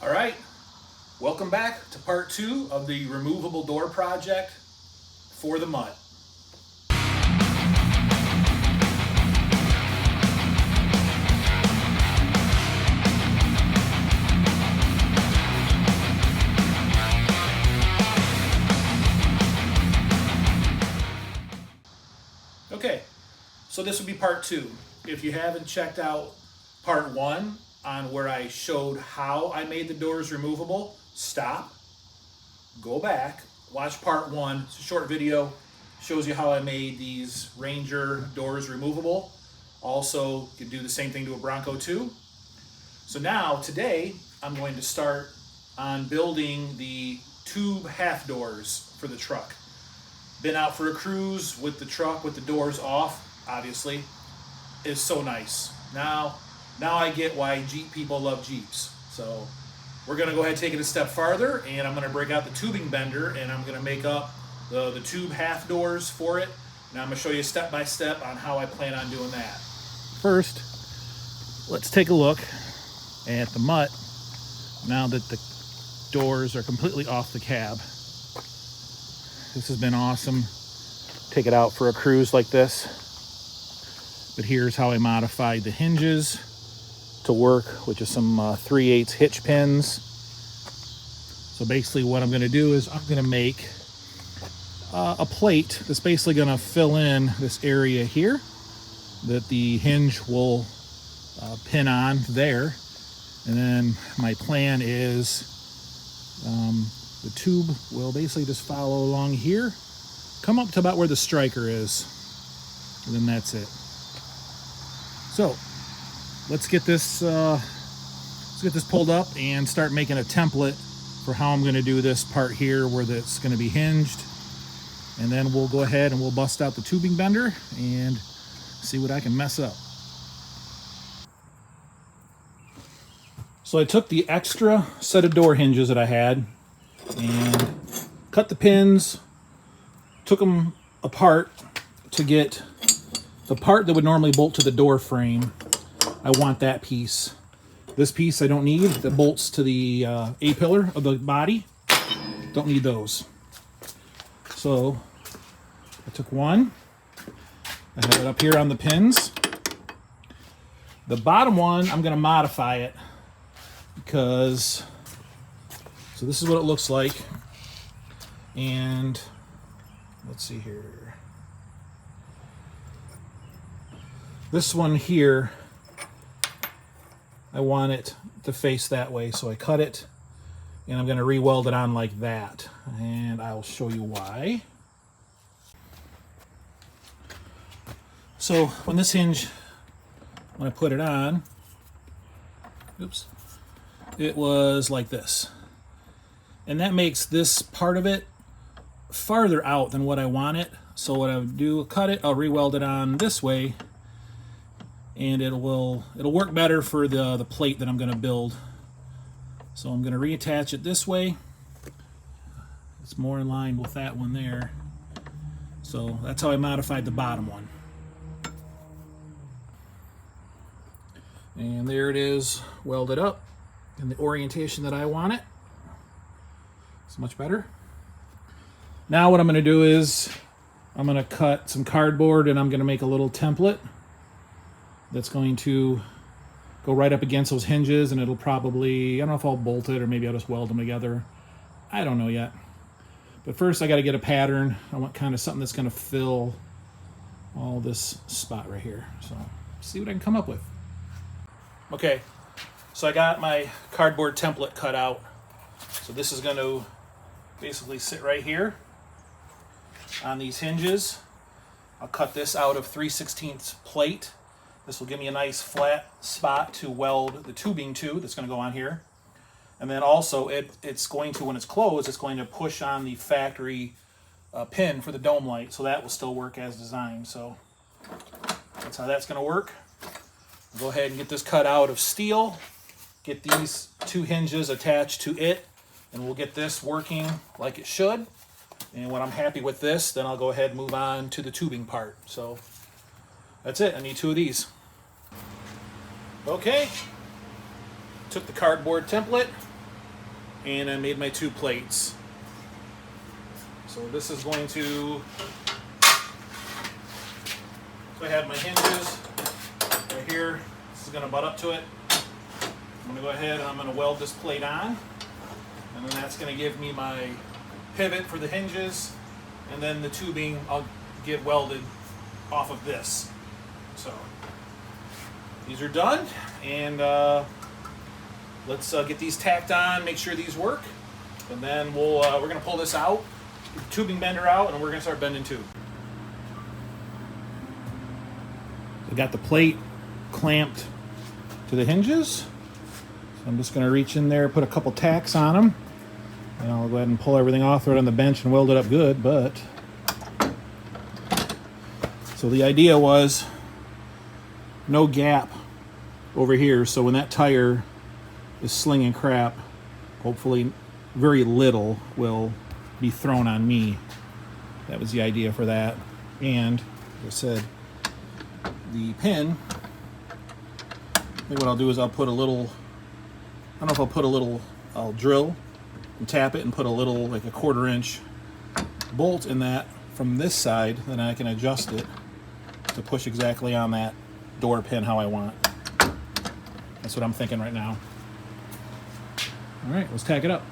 All right, welcome back to part 2 of the removable door project for the Mutt. Okay, so this would be part 2. If you haven't checked out part 1 on where I showed how I made the doors removable, stop, go back, watch part 1. It's a short video, shows you how I made these Ranger doors removable. Also, you can do the same thing to a Bronco too. So now, today, I'm going to start on building the tube half doors for the truck. Been out for a cruise with the truck with the doors off, obviously. It's so nice. Now I get why Jeep people love Jeeps. So we're gonna go ahead and take it a step farther, and I'm gonna break out the tubing bender, and I'm gonna make up the tube half doors for it. And I'm gonna show you step by step on how I plan on doing that. First, let's take a look at the Mutt now that the doors are completely off the cab. This has been awesome. Take it out for a cruise like this. But here's how I modified the hinges to work, which is some 3/8 hitch pins. So basically what I'm gonna do is I'm gonna make a plate that's basically gonna fill in this area here that the hinge will pin on there. And then my plan is the tube will basically just follow along here, come up to about where the striker is, and then that's it. So let's get this pulled up and start making a template for how I'm going to do this part here where that's going to be hinged, and then we'll go ahead and we'll bust out the tubing bender and see what I can mess up. So I took the extra set of door hinges that I had and cut the pins, took them apart to get the part that would normally bolt to the door frame. I want that piece. This piece I don't need, that bolts to the A-pillar of the body. Don't need those. So I took one, I have it up here on the pins. The bottom one, I'm gonna modify it because, so this is what it looks like. And let's see here. This one here, I want it to face that way, so I cut it and I'm going to re-weld it on like that, and I'll show you why. So when this hinge, when I put it on, oops, it was like this, and that makes this part of it farther out than what I want it. So what I would do, cut it, I'll re-weld it on this way, and it'll work better for the plate that I'm going to build. So I'm going to reattach it this way. It's more in line with that one there. So that's how I modified the bottom one. And there it is, welded up in the orientation that I want it. It's much better. Now what I'm going to do is I'm going to cut some cardboard, and I'm going to make a little template that's going to go right up against those hinges, and it'll probably, I don't know if I'll bolt it or maybe I'll just weld them together. I don't know yet. But first I got to get a pattern. I want kind of something that's going to fill all this spot right here. So see what I can come up with. Okay, so I got my cardboard template cut out. So this is going to basically sit right here on these hinges. I'll cut this out of 3/16 plate. This will give me a nice flat spot to weld the tubing to that's going to go on here. And then also it's going to, when it's closed, it's going to push on the factory pin for the dome light, so that will still work as designed. So that's how that's going to work. I'll go ahead and get this cut out of steel, get these two hinges attached to it, and we'll get this working like it should. And when I'm happy with this, then I'll go ahead and move on to the tubing part. So that's it. I need two of these. Okay, took the cardboard template, and I made my 2 plates. So this is going to, so I have my hinges right here. This is going to butt up to it. I'm going to go ahead and I'm going to weld this plate on, and then that's going to give me my pivot for the hinges, and then the tubing I'll get welded off of this. So these are done, and let's get these tacked on, make sure these work, and then we're going to pull this out, get the tubing bender out, and we're going to start bending tube. I got the plate clamped to the hinges, so I'm just going to reach in there, put a couple tacks on them, and I'll go ahead and pull everything off, throw it on the bench, and weld it up good. But so the idea was no gap over here, so when that tire is slinging crap, hopefully very little will be thrown on me. That was the idea for that. And like I said, the pin, I think what I'll do is I'll put a little, I don't know if I'll put a little, I'll drill and tap it and put a little, like a 1/4 inch bolt in that from this side, then I can adjust it to push exactly on that door pin how I want. That's what I'm thinking right now. All right, let's tack it up.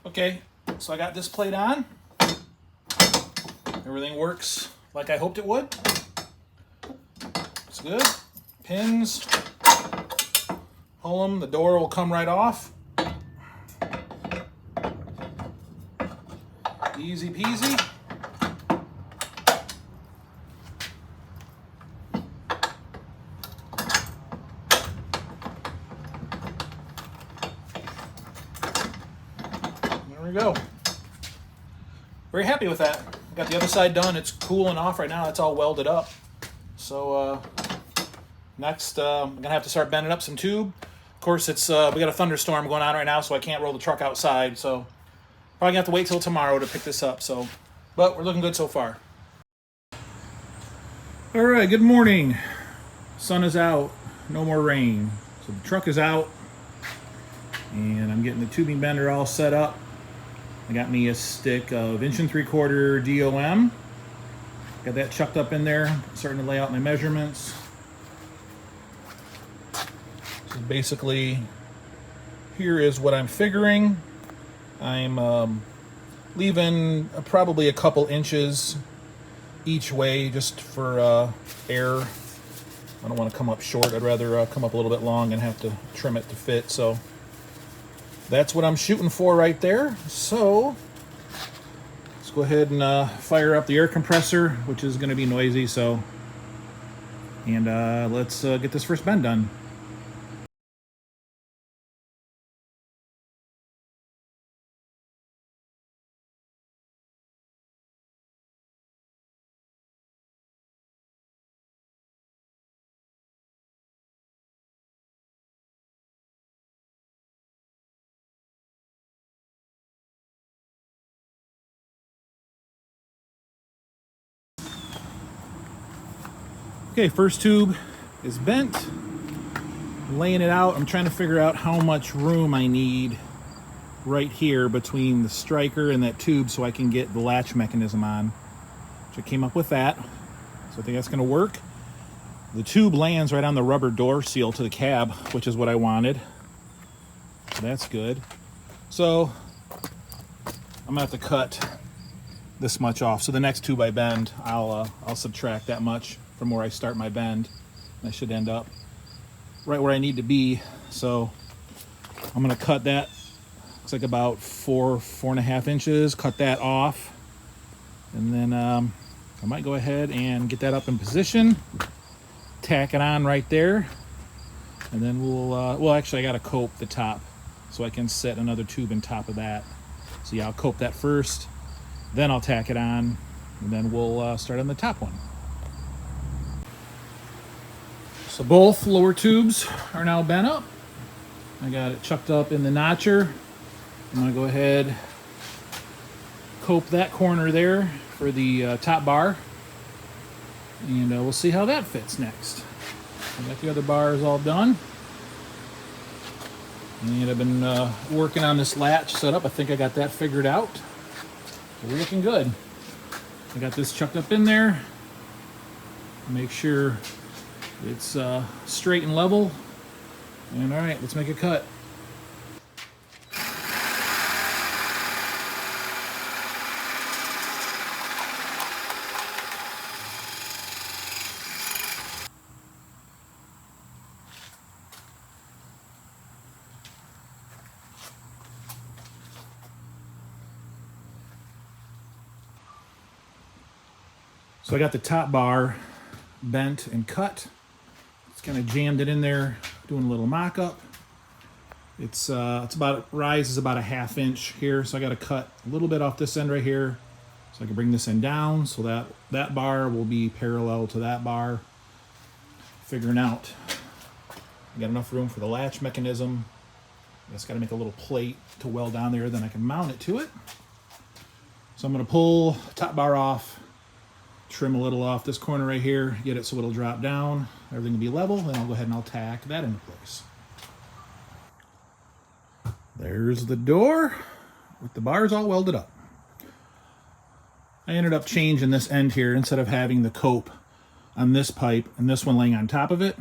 Okay, so I got this plate on. Everything works like I hoped it would. It's good. Pins, pull them, the door will come right off. Easy peasy. There we go. Very happy with that. Got the other side done. It's cooling off right now. It's all welded up. So next, I'm gonna have to start bending up some tube. Of course, it's we got a thunderstorm going on right now, so I can't roll the truck outside. So probably gonna have to wait till tomorrow to pick this up. So, but we're looking good so far. All right, good morning. Sun is out. No more rain. So the truck is out, and I'm getting the tubing bender all set up. I got me a stick of 1 3/4 DOM. Got that chucked up in there. Starting to lay out my measurements. So basically, here is what I'm figuring. I'm leaving probably a couple inches each way just for air. I don't want to come up short. I'd rather come up a little bit long and have to trim it to fit. So that's what I'm shooting for right there. So let's go ahead and fire up the air compressor, which is going to be noisy. So, and let's get this first bend done. Okay, first tube is bent. I'm laying it out. I'm trying to figure out how much room I need right here between the striker and that tube so I can get the latch mechanism on. So I came up with that. So I think that's gonna work. The tube lands right on the rubber door seal to the cab, which is what I wanted. So that's good. So I'm gonna have to cut this much off. So the next tube I bend, I'll subtract that much from where I start my bend. And I should end up right where I need to be. So I'm gonna cut that. Looks like about 4.5 inches. Cut that off, and then I might go ahead and get that up in position. Tack it on right there, and then well, actually, I gotta cope the top so I can set another tube on top of that. So yeah, I'll cope that first, then I'll tack it on, and then we'll start on the top one. So both lower tubes are now bent up. I got it chucked up in the notcher. I'm gonna go ahead, cope that corner there for the top bar, and we'll see how that fits next. I got the other bars all done. And I've been working on this latch setup. I think I got that figured out. So we're looking good. I got this chucked up in there. Make sure it's straight and level. And all right, let's make a cut. So I got the top bar bent and cut. It's kind of jammed it in there, doing a little mock-up. It's about, rises about a 1/2 inch here, so I got to cut a little bit off this end right here so I can bring this end down so that that bar will be parallel to that bar. Figuring out I got enough room for the latch mechanism. I just got to make a little plate to weld down there, then I can mount it to it. So I'm going to pull top bar off, trim a little off this corner right here, get it so it'll drop down, everything will be level, then I'll go ahead and I'll tack that into place. There's the door with the bars all welded up. I ended up changing this end here. Instead of having the cope on this pipe and this one laying on top of it,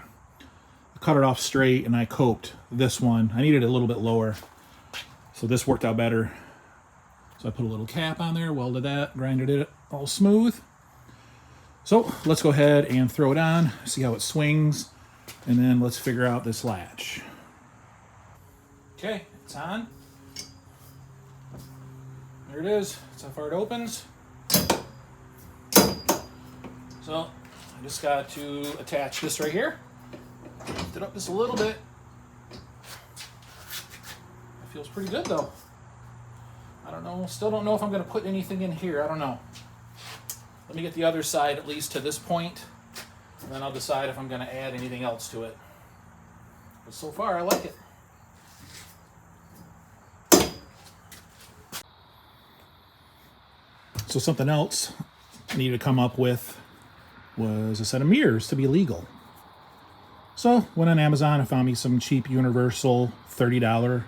I cut it off straight and I coped this one. I needed it a little bit lower, so this worked out better. So I put a little cap on there, welded that, grinded it all smooth. So let's go ahead and throw it on, see how it swings, and then let's figure out this latch. Okay, it's on. There it is. That's how far it opens. So I just got to attach this right here. Lift it up just a little bit. It feels pretty good though. I don't know, still don't know if I'm going to put anything in here. I don't know. Let me get the other side at least to this point, and then I'll decide if I'm going to add anything else to it. But so far, I like it. So something else I needed to come up with was a set of mirrors to be legal. So went on Amazon and found me some cheap universal $30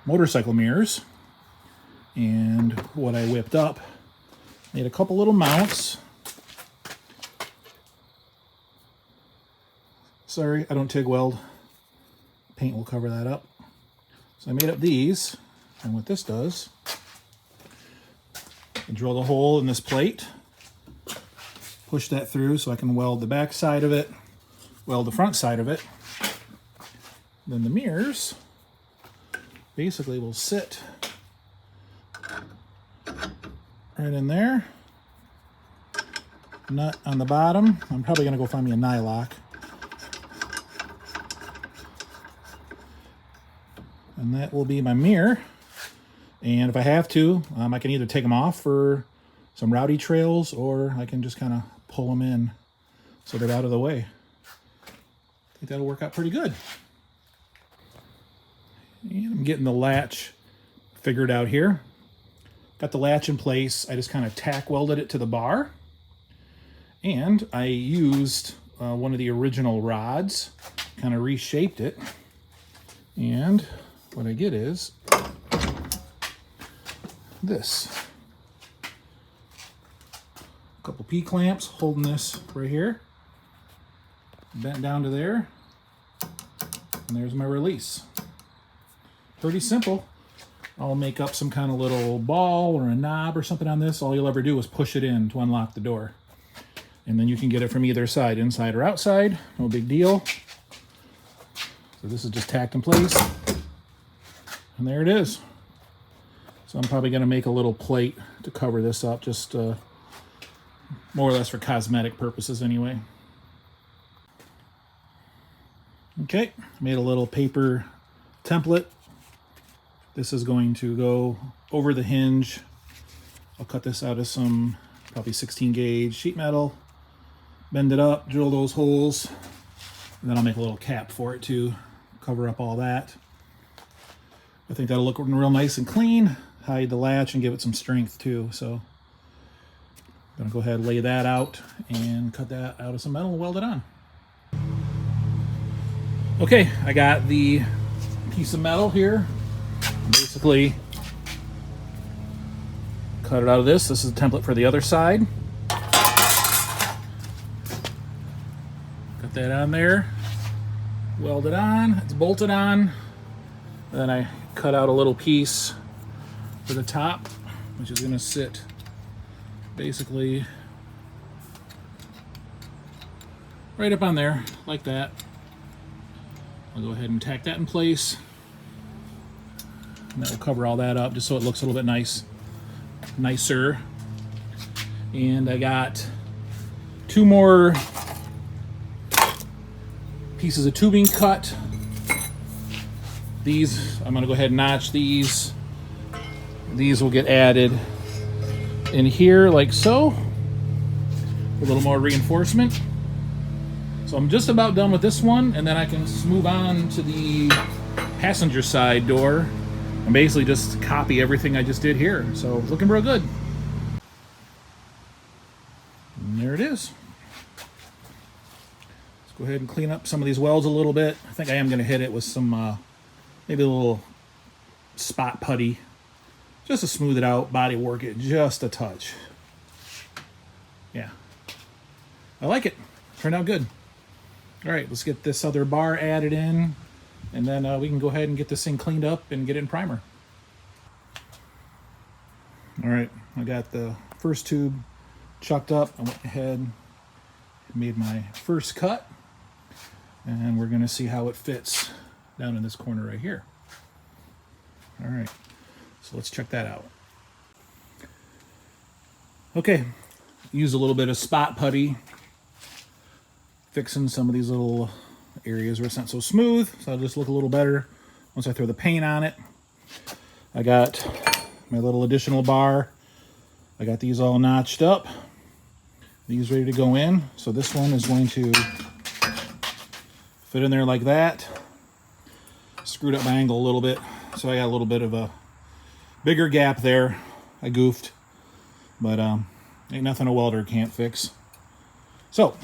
motorcycle mirrors. And what I whipped up, made a couple little mounts. Sorry, I don't TIG weld. Paint will cover that up. So I made up these, and what this does, I drill the hole in this plate, push that through so I can weld the back side of it, weld the front side of it. Then the mirrors basically will sit right in there. Nut on the bottom. I'm probably going to go find me a nylock. And that will be my mirror. And if I have to, I can either take them off for some rowdy trails, or I can just kind of pull them in so they're out of the way. I think that'll work out pretty good. And I'm getting the latch figured out here. Got the latch in place. I just kind of tack welded it to the bar. And I used one of the original rods, kind of reshaped it. And what I get is this. A couple P-clamps holding this right here. Bent down to there. And there's my release. Pretty simple. I'll make up some kind of little ball or a knob or something on this. All you'll ever do is push it in to unlock the door. And then you can get it from either side, inside or outside. No big deal. So this is just tacked in place. And there it is. So I'm probably going to make a little plate to cover this up, just more or less for cosmetic purposes anyway. Okay, made a little paper template. This is going to go over the hinge. I'll cut this out of some probably 16 gauge sheet metal, bend it up, drill those holes, and then I'll make a little cap for it to cover up all that. I think that'll look real nice and clean, hide the latch and give it some strength too. So I'm gonna go ahead and lay that out and cut that out of some metal and weld it on. Okay, I got the piece of metal here. Basically, cut it out of this. This is the template for the other side. Got that on there. Weld it on. It's bolted on. Then I cut out a little piece for the top, which is going to sit basically right up on there, like that. I'll go ahead and tack that in place. And that will cover all that up just so it looks a little bit nicer. And I got 2 more pieces of tubing cut. These, I'm gonna go ahead and notch these. These will get added in here like so. A little more reinforcement. So I'm just about done with this one, and then I can move on to the passenger side door and basically just copy everything I just did here. So looking real good. And there it is. Let's go ahead and clean up some of these welds a little bit. I think I am gonna hit it with some maybe a little spot putty just to smooth it out, body work it just a touch. Yeah, I like it. Turned out good. All right, let's get this other bar added in, and then we can go ahead and get this thing cleaned up and get it in primer. All right, I got the first tube chucked up. I went ahead and made my first cut, and we're gonna see how it fits down in this corner right here. All right, so let's check that out. Okay, use a little bit of spot putty, fixing some of these little areas where it's not so smooth, so it'll just look a little better once I throw the paint on it. I got my little additional bar. I got these all notched up. These ready to go in. So this one is going to fit in there like that. Screwed up my angle a little bit, so I got a little bit of a bigger gap there. I goofed, but ain't nothing a welder can't fix. So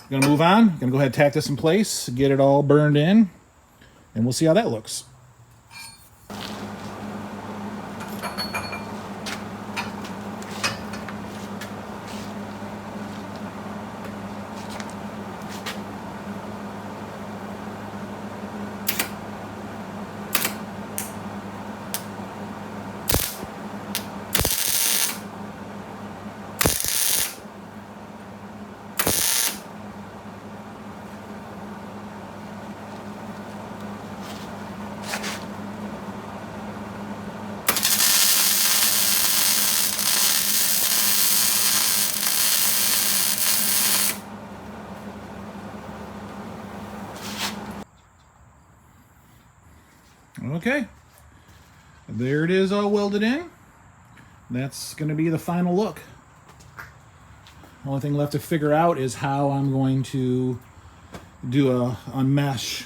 gonna move on. Gonna go ahead and tack this in place, get it all burned in, and we'll see how that looks. Okay, there it is, all welded in. That's going to be the final look. Only thing left to figure out is how I'm going to do a mesh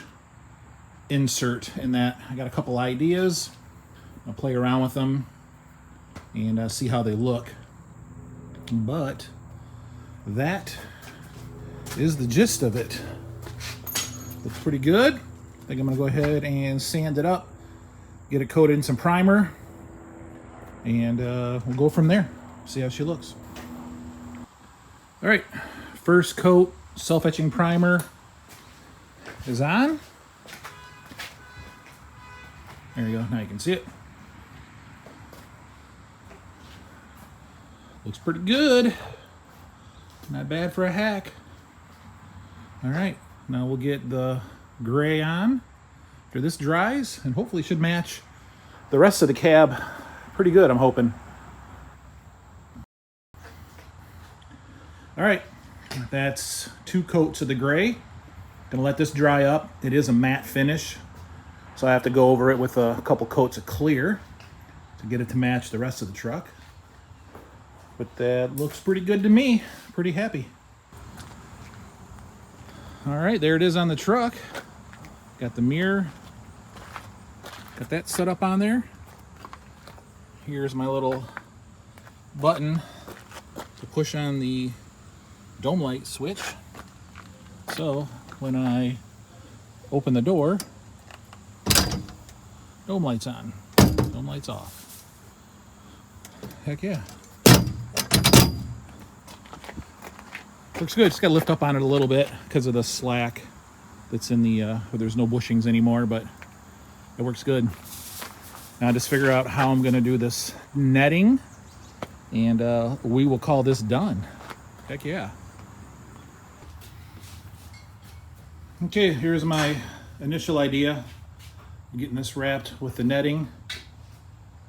insert in that. I got a couple ideas. I'll play around with them and see how they look. But that is the gist of it. Looks pretty good. I think I'm going to go ahead and sand it up, get it coated in some primer, and we'll go from there. See how she looks. All right, first coat self-etching primer is on. There you go, now you can see it. Looks pretty good. Not bad for a hack. All right, now we'll get the gray on after this dries, and hopefully should match the rest of the cab pretty good, I'm hoping. All right, that's 2 coats of the gray. Gonna let this dry up. It is a matte finish, so I have to go over it with a couple coats of clear to get it to match the rest of the truck. But that looks pretty good to me. Pretty happy. All right, there it is on the truck. Got the mirror. Got that set up on there. Here's my little button to push on the dome light switch. So when I open the door, Dome lights on. Dome lights off. Heck yeah. Looks good. Just got to lift up on it a little bit because of the slack that's in the, where there's no bushings anymore, but it works good. Now just figure out how I'm going to do this netting, and we will call this done. Heck yeah. Okay, here's my initial idea. I'm getting this wrapped with the netting.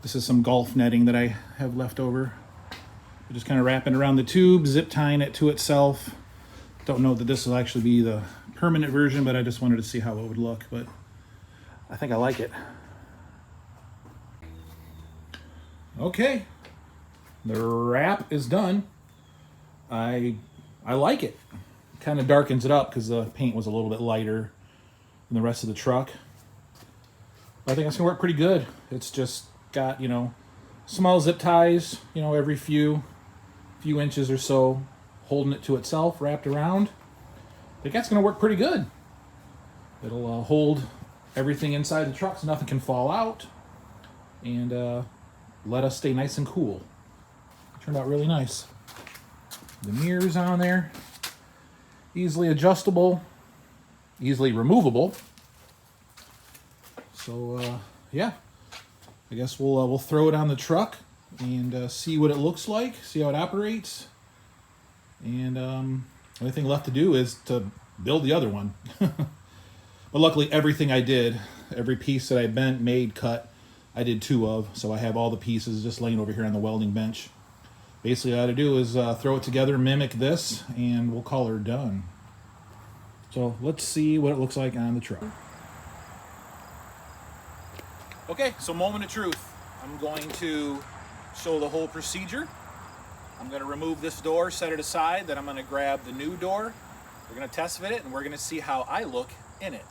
This is some golf netting that I have left over. I'm just kind of wrapping around the tube, zip tying it to itself. Don't know that this will actually be the permanent version, but I just wanted to see how it would look. But I think I like it. Okay, the wrap is done. I like it. Kind of darkens it up because the paint was a little bit lighter than the rest of the truck. But I think it's gonna work pretty good. It's just got, you know, small zip ties, you know, every few inches or so, holding it to itself, wrapped around. I think that's gonna work pretty good. It'll hold everything inside the truck so nothing can fall out, and let us stay nice and cool. It turned out really nice. The mirrors on there, easily adjustable, easily removable. So yeah, I guess we'll throw it on the truck and see what it looks like, see how it operates, and the only thing left to do is to build the other one. But luckily everything I did, every piece that I bent, made, cut, I did 2 of, so I have all the pieces just laying over here on the welding bench. Basically all I had to do is throw it together, mimic this, and we'll call her done. So let's see what it looks like on the truck. Okay, so moment of truth. I'm going to show the whole procedure. I'm going to remove this door, set it aside, then I'm going to grab the new door. We're going to test fit it, and we're going to see how I look in it.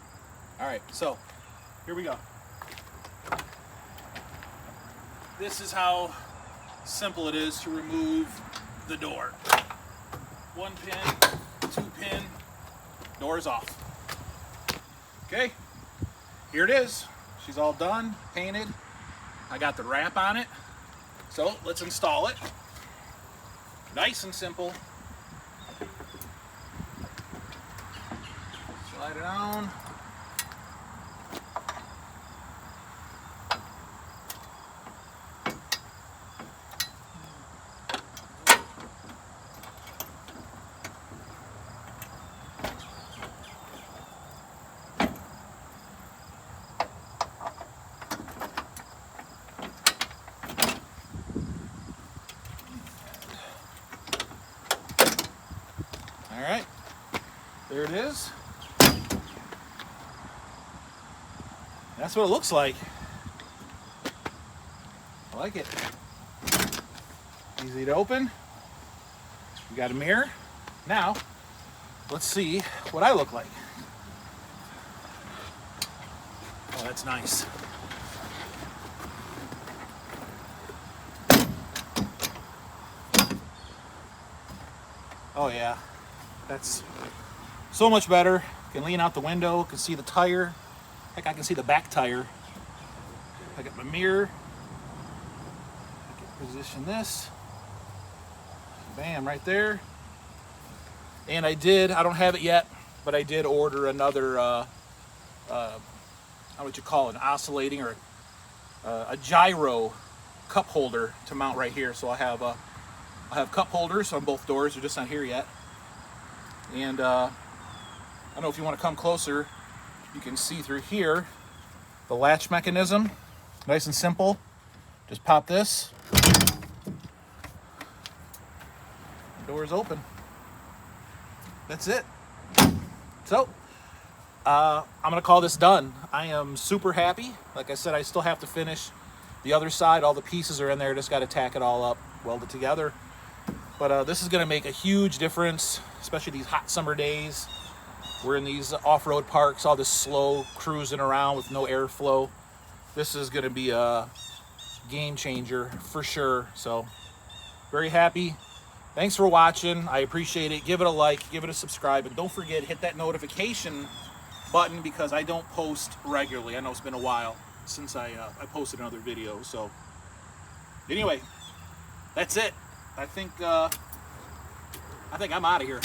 All right, so here we go. This is how simple it is to remove the door. 1 pin, 2 pin, door's off. Okay, here it is. She's all done, painted. I got the wrap on it. So let's install it. Nice and simple. Slide it on. All right, there it is. That's what it looks like. I like it. Easy to open. We got a mirror. Now, let's see what I look like. Oh, that's nice. Oh yeah. That's so much better. Can lean out the window, can see the tire. Heck, I can see the back tire. I got my mirror. I can position this. Bam, right there. And I don't have it yet, but I did order another, how would you call it, an oscillating or a gyro cup holder to mount right here. So I have cup holders on both doors. They're just not here yet. And I don't know if you want to come closer, you can see through here the latch mechanism. Nice and simple. Just pop this. The door is open. That's it. So I'm gonna call this done. I am super happy. Like I said, I still have to finish the other side. All the pieces are in there. Just got to tack it all up, weld it together. But this is going to make a huge difference, especially these hot summer days. We're in these off-road parks, all this slow cruising around with no airflow. This is going to be a game changer for sure. So, very happy. Thanks for watching. I appreciate it. Give it a like, give it a subscribe, and don't forget, hit that notification button because I don't post regularly. I know it's been a while. since I posted another video. So anyway, that's it. I think I'm out of here.